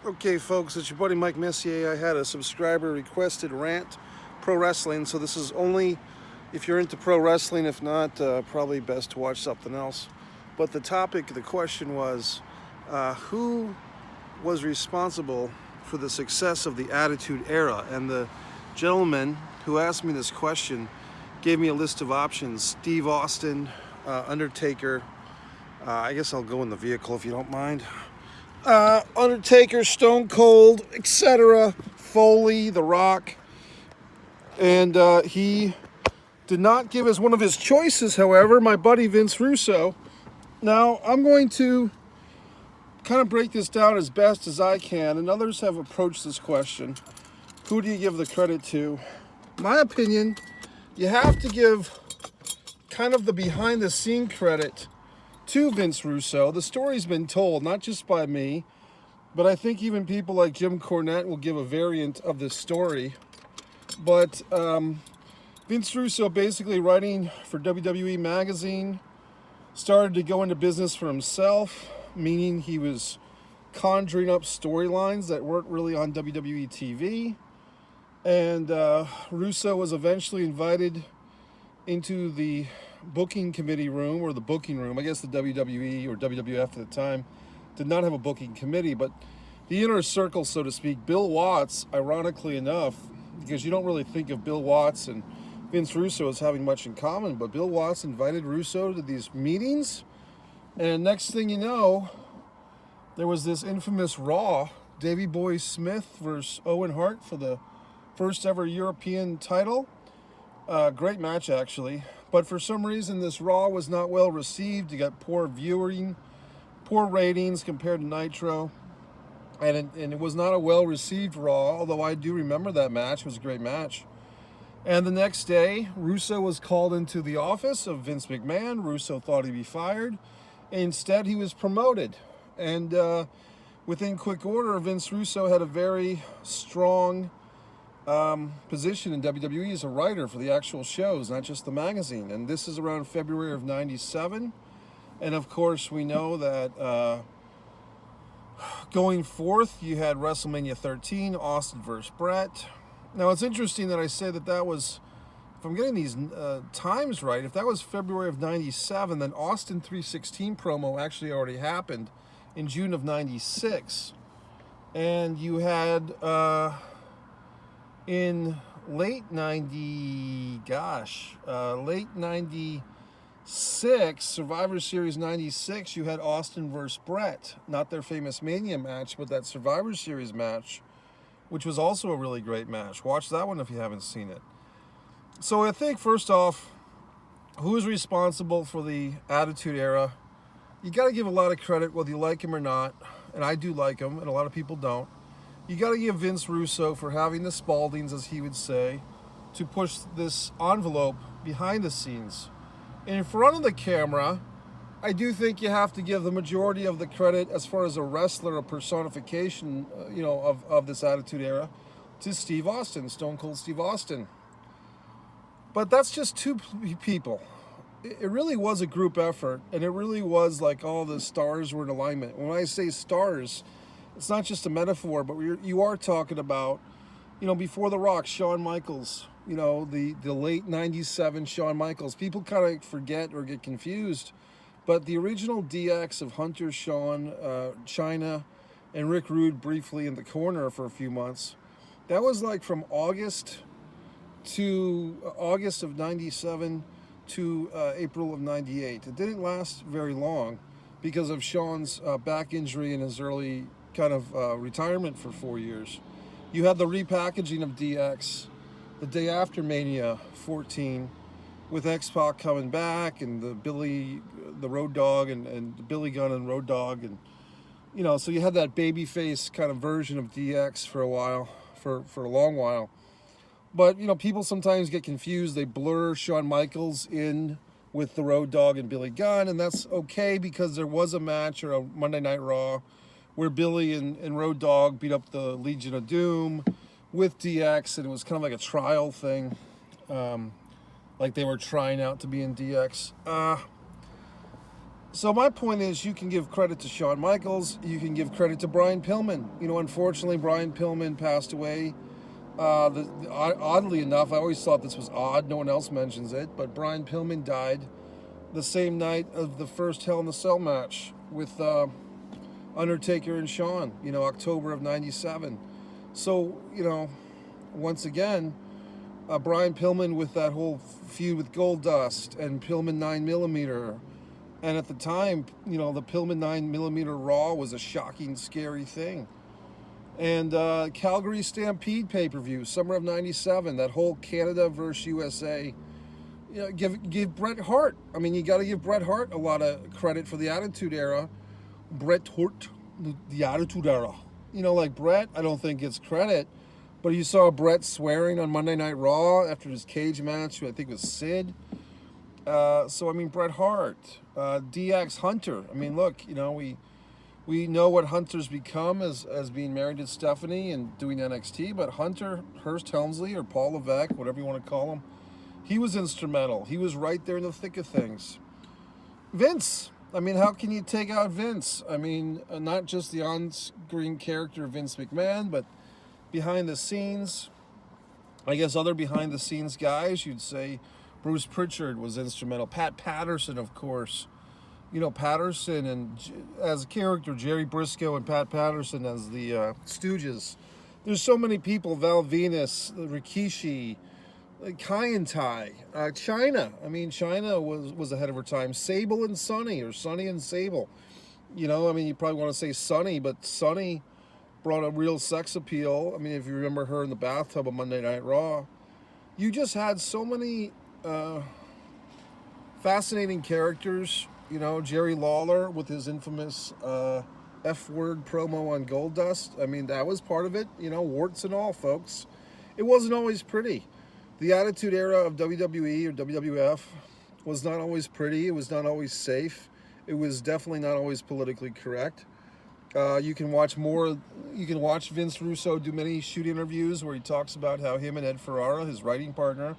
Okay, folks, it's your buddy Mike Messier. I had a subscriber requested rant pro wrestling, so this is only if you're into pro wrestling. If not, probably best to watch something else. But the topic, the question was, who was responsible for the success of the Attitude Era? And the gentleman who asked me this question gave me a list of options: Steve Austin, Undertaker. I guess I'll go in the vehicle if you don't mind. Undertaker, Stone Cold, etc., Foley, The Rock. And he did not give as one of his choices, however, my buddy Vince Russo. Now, I'm going to kind of break this down as best as I can, and others have approached this question. Who do you give the credit to? My opinion, you have to give kind of the behind-the-scene credit to Vince Russo. The story's been told, not just by me, but I think even people like Jim Cornette will give a variant of this story. But Vince Russo, basically writing for WWE Magazine, started to go into business for himself, meaning he was conjuring up storylines that weren't really on WWE TV. And Russo was eventually invited into the booking committee room, or the booking room. I guess the WWE or WWF at the time did not have a booking committee, but the inner circle, so to speak. Bill Watts, ironically enough, because you don't really think of Bill Watts and Vince Russo as having much in common, but Bill Watts invited Russo to these meetings, and next thing you know, there was this infamous Raw, Davey Boy Smith versus Owen Hart for the first ever European title. Great match, actually. But for some reason, this Raw was not well received. You got poor viewing, poor ratings compared to Nitro. And it was not a well-received Raw, although I do remember that match. It was a great match. And the next day, Russo was called into the office of Vince McMahon. Russo thought he'd be fired. Instead, he was promoted. And within quick order, Vince Russo had a very strong position in WWE as a writer for the actual shows, not just the magazine. And this is around February of '97. And of course, we know that going forth, you had WrestleMania 13, Austin versus Bret. Now, it's interesting that I say that was, if I'm getting these times right, if that was February of '97, then Austin 316 promo actually already happened in June of '96. And you had in late 96, Survivor Series 96, you had Austin versus Bret. Not their famous Mania match, but that Survivor Series match, which was also a really great match. Watch that one if you haven't seen it. So I think, first off, who's responsible for the Attitude Era? You got to give a lot of credit, whether you like him or not, and I do like him, and a lot of people don't. You got to give Vince Russo for having the Spaldings, as he would say, to push this envelope behind the scenes. In front of the camera, I do think you have to give the majority of the credit, as far as a wrestler, a personification, of this Attitude Era, to Steve Austin, Stone Cold Steve Austin. But that's just two people. It really was a group effort, and it really was like all the stars were in alignment. When I say stars, it's not just a metaphor, but you are talking about, before The Rock, Shawn Michaels, the late 97 Shawn Michaels. People kind of forget or get confused, but the original DX of Hunter, Shawn, Chyna, and Rick Rude briefly in the corner for a few months, that was like from August of 97 to April of 98. It didn't last very long because of Shawn's back injury and his early kind of retirement for 4 years. You had the repackaging of DX the day after Mania 14, with X-Pac coming back and the Road Dogg and Billy Gunn and Road Dogg, and so you had that babyface kind of version of DX for a while, for a long while. But people sometimes get confused. They blur Shawn Michaels in with the Road Dogg and Billy Gunn, and that's okay because there was a match or a Monday Night Raw where Billy and Road Dogg beat up the Legion of Doom with DX, and it was kind of like a trial thing, like they were trying out to be in DX. So my point is, you can give credit to Shawn Michaels, you can give credit to Brian Pillman. You know, unfortunately, Brian Pillman passed away. Oddly enough, I always thought this was odd, no one else mentions it, but Brian Pillman died the same night of the first Hell in a Cell match with Undertaker and Shawn, you know, October of '97. So, you know, once again, Brian Pillman with that whole feud with Goldust and Pillman 9mm. And at the time, you know, the Pillman 9mm Raw was a shocking, scary thing. And Calgary Stampede pay-per-view, summer of '97, that whole Canada versus USA. You know, give Bret Hart. I mean, you got to give Bret Hart a lot of credit for the Attitude Era. Bret Hart, the Attitude Era. You know, like Bret, I don't think gets credit, but you saw Bret swearing on Monday Night Raw after his cage match, I think it was Sid. So, I mean, Bret Hart, DX Hunter. I mean, look, you know, we know what Hunter's become as being married to Stephanie and doing NXT, but Hunter, Hurst Helmsley, or Paul Levesque, whatever you want to call him, he was instrumental. He was right there in the thick of things. Vince. I mean, how can you take out Vince? I mean, not just the on-screen character Vince McMahon, but behind the scenes. I guess other behind-the-scenes guys, you'd say Bruce Pritchard was instrumental. Pat Patterson, of course. You know, Patterson and as a character, Jerry Briscoe and Pat Patterson as the Stooges. There's so many people. Val Venus, Rikishi, Kai and Tai, Chyna. I mean, Chyna was ahead of her time. Sable and Sunny, or Sunny and Sable. You know, I mean, you probably want to say Sunny, but Sunny brought a real sex appeal. I mean, if you remember her in the bathtub of Monday Night Raw. You just had so many fascinating characters. You know, Jerry Lawler with his infamous F-word promo on Goldust. I mean, that was part of it. You know, warts and all, folks. It wasn't always pretty. The Attitude Era of WWE or WWF was not always pretty. It was not always safe. It was definitely not always politically correct. You can watch Vince Russo do many shoot interviews where he talks about how him and Ed Ferrara, his writing partner,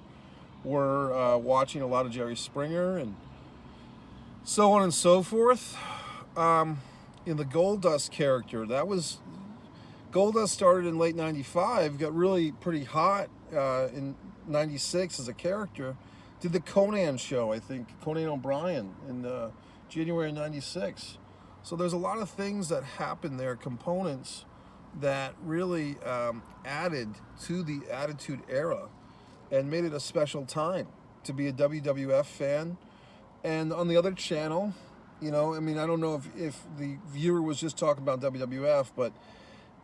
were watching a lot of Jerry Springer and so on and so forth. In the Goldust character, Goldust started in late '95, got really pretty hot in '96 as a character. Did the Conan show, I think, Conan O'Brien in January '96. So there's a lot of things that happened there, components that really added to the Attitude Era and made it a special time to be a WWF fan. And on the other channel, you know, I mean, I don't know if the viewer was just talking about WWF, but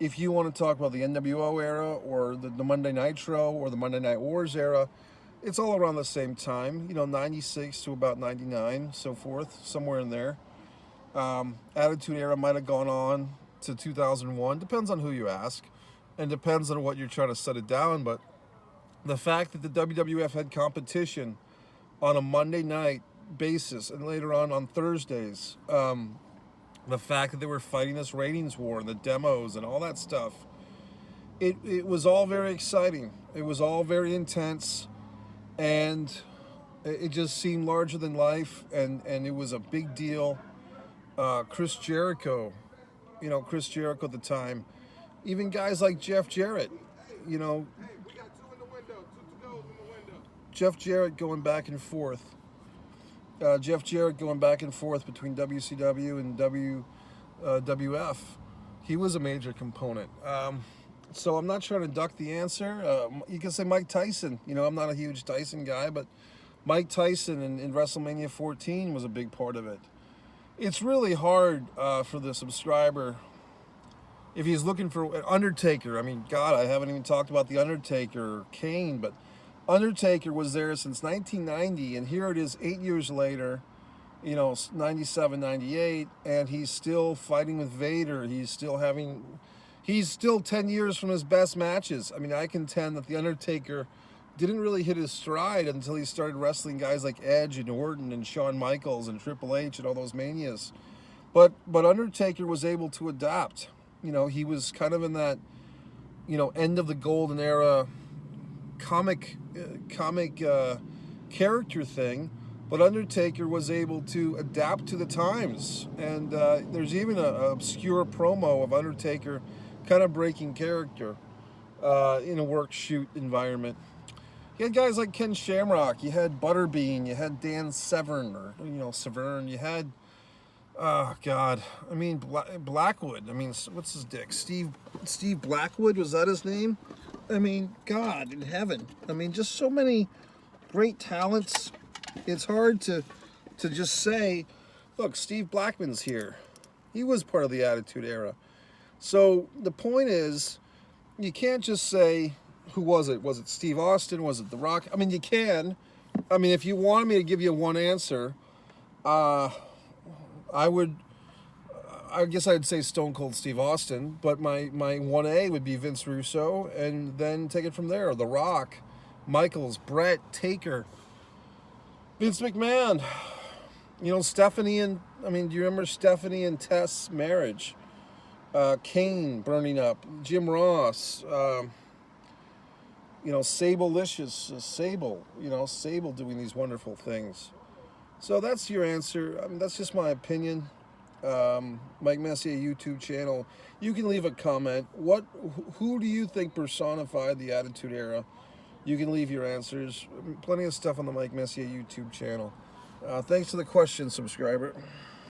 if you want to talk about the NWO era or the Monday Nitro or the Monday Night Wars era, it's all around the same time, you know, 96 to about 99, so forth, somewhere in there. Attitude Era might have gone on to 2001, depends on who you ask, and depends on what you're trying to set it down, but the fact that the WWF had competition on a Monday night basis and later on Thursdays, the fact that they were fighting this ratings war and the demos and all that stuff, it was all very exciting. It was all very intense, and it just seemed larger than life, and it was a big deal. Chris Jericho at the time, even guys like Jeff Jarrett, you know, Jeff Jarrett going back and forth. Jeff Jarrett going back and forth between WCW and WWF. He was a major component. So I'm not trying to duck the answer. You can say Mike Tyson. You know, I'm not a huge Tyson guy, but Mike Tyson in WrestleMania 14 was a big part of it. It's really hard for the subscriber, if he's looking for Undertaker. I mean, God, I haven't even talked about the Undertaker or Kane, but Undertaker was there since 1990, and here it is 8 years later, you know, 97, 98, and he's still fighting with Vader. He's still 10 years from his best matches. I mean, I contend that the Undertaker didn't really hit his stride until he started wrestling guys like Edge and Orton and Shawn Michaels and Triple H and all those manias. But Undertaker was able to adapt. You know, he was kind of in that, you know, end of the golden era comic character thing But Undertaker was able to adapt to the times. And there's even an obscure promo of Undertaker kind of breaking character in a work shoot environment. You had guys like Ken Shamrock, you had Butterbean, you had Dan Severn, or, Severn, you had, oh God, I mean, Blackwood, I mean, what's his dick? Steve Blackwood, was that his name? I mean, God in heaven. I mean, just so many great talents. It's hard to just say, look, Steve Blackman's here. He was part of the Attitude Era. So the point is, you can't just say, who was it? Was it Steve Austin? Was it The Rock? I mean, you can. I mean, if you wanted me to give you one answer, I guess I'd say Stone Cold Steve Austin, but my 1A would be Vince Russo, and then take it from there. The Rock, Michaels, Bret, Taker, Vince McMahon, Stephanie and, do you remember Stephanie and Tess' marriage? Kane burning up, Jim Ross, Sable-licious, Sable, Sable doing these wonderful things. So that's your answer. I mean, that's just my opinion. Mike Messier YouTube channel. You can leave a comment. Who do you think personified the Attitude Era? You can leave your answers. Plenty of stuff on the Mike Messier YouTube channel. Thanks for the question, subscriber.